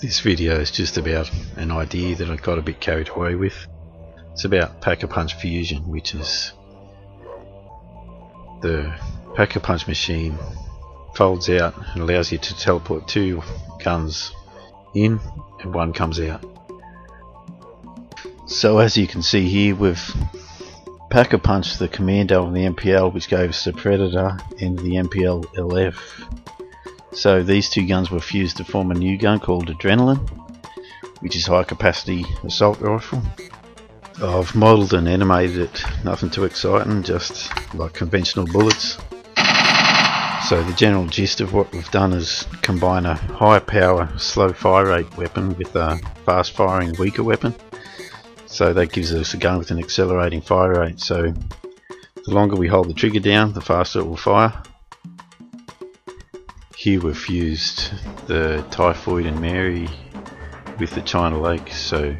This video is just about an idea that I got a bit carried away with. It's about PaP Fusion, which is the PaP machine folds out and allows you to teleport two guns in and one comes out. So as you can see here, with PaP the commando of the MPL, which goes to Predator and the MPL LF. So these two guns were fused to form a new gun called Adrenaline, which is high capacity assault rifle. I've modelled and animated it, nothing too exciting, just like conventional bullets. So the general gist of what we've done is combine a high power slow fire rate weapon with a fast firing weaker weapon. So that gives us a gun with an accelerating fire rate, so the longer we hold the trigger down, the faster it will fire. Here we've fused the Typhoid and Mary with the China Lake, so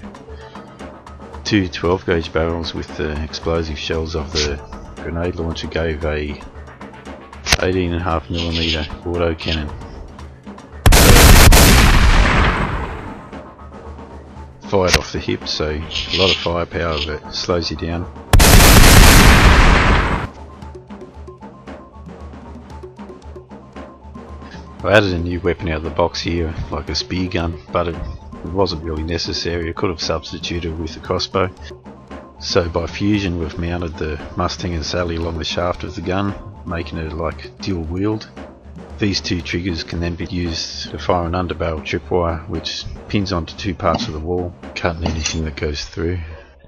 two 12 gauge barrels with the explosive shells of the grenade launcher gave a 18.5mm auto cannon. Fired off the hip, so a lot of firepower, but slows you down. I added a new weapon out of the box here, like a spear gun, but it wasn't really necessary. I could have substituted with a crossbow. So by fusion we've mounted the Mustang and Sally along the shaft of the gun, making it like dual-wield. These two triggers can then be used to fire an underbarrel tripwire, which pins onto two parts of the wall, cutting anything that goes through.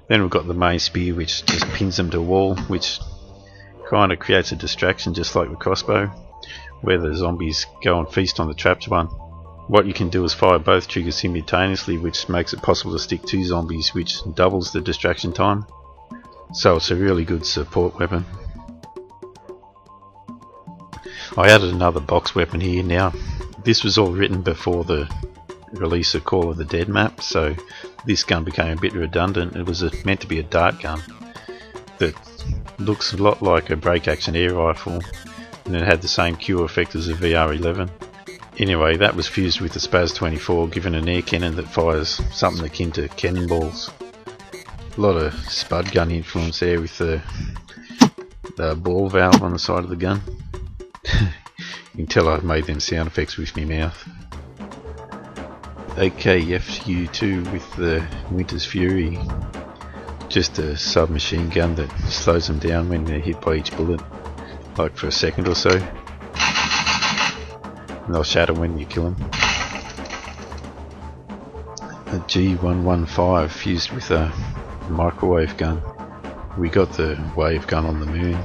Then we've got the main spear, which just pins them to a wall, which kind of creates a distraction, just like the crossbow, where the zombies go and feast on the trapped one. What you can do is fire both triggers simultaneously, which makes it possible to stick two zombies, which doubles the distraction time. So it's a really good support weapon. I added another box weapon here. Now this was all written before the release of Call of the Dead map, so this gun became a bit redundant. It was meant to be a dart gun that looks a lot like a break action air rifle, and it had the same Q effect as a VR11. Anyway, that was fused with the Spaz 24, given an air cannon that fires something akin to cannonballs. A lot of spud gun influence there with the ball valve on the side of the gun. You can tell I've made them sound effects with my mouth. AKFU2 with the Winter's Fury, just a submachine gun that slows them down when they're hit by each bullet, like for a second or so, and they'll shatter when you kill them. A G115 fused with a microwave gun. We got the wave gun on the moon,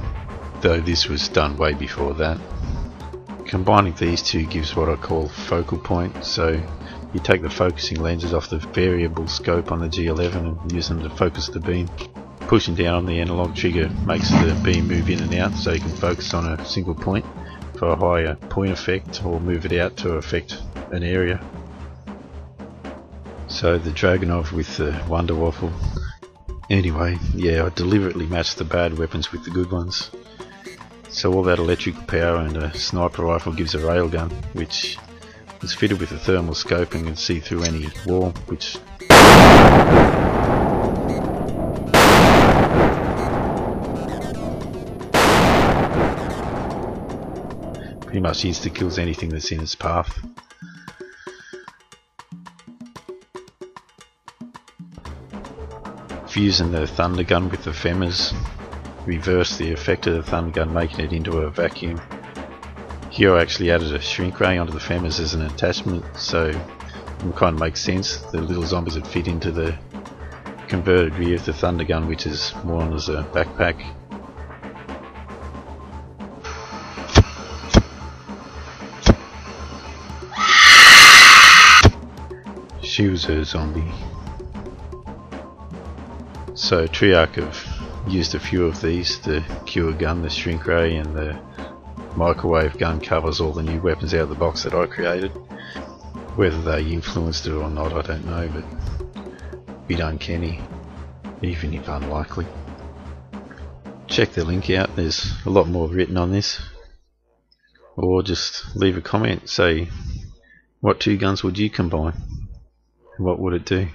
though this was done way before that. Combining these two gives what I call focal point, so you take the focusing lenses off the variable scope on the G11 and use them to focus the beam. Pushing down on the analog trigger makes the beam move in and out, so you can focus on a single point for a higher point effect, or move it out to affect an area. So the Dragunov with the Wonder Waffle. Anyway, yeah, I deliberately matched the bad weapons with the good ones. So all that electrical power and a sniper rifle gives a railgun, which is fitted with a thermal scope and can see through any wall, which pretty much insta-kills anything that's in its path. Fusing the thunder gun with the Femmers reverse the effect of the thunder gun, making it into a vacuum. Here I actually added a shrink ray onto the Femmers as an attachment, so it kind of makes sense. The little zombies would fit into the converted rear of the thunder gun, which is more on as a backpack. She was a zombie. So Triarch have used a few of these. The Cure gun, the shrink ray, and the microwave gun covers all the new weapons out of the box that I created. Whether they influenced it or not, I don't know, but a bit uncanny, even if unlikely. Check the link out, there's a lot more written on this. Or just leave a comment, say what two guns would you combine? What would it do?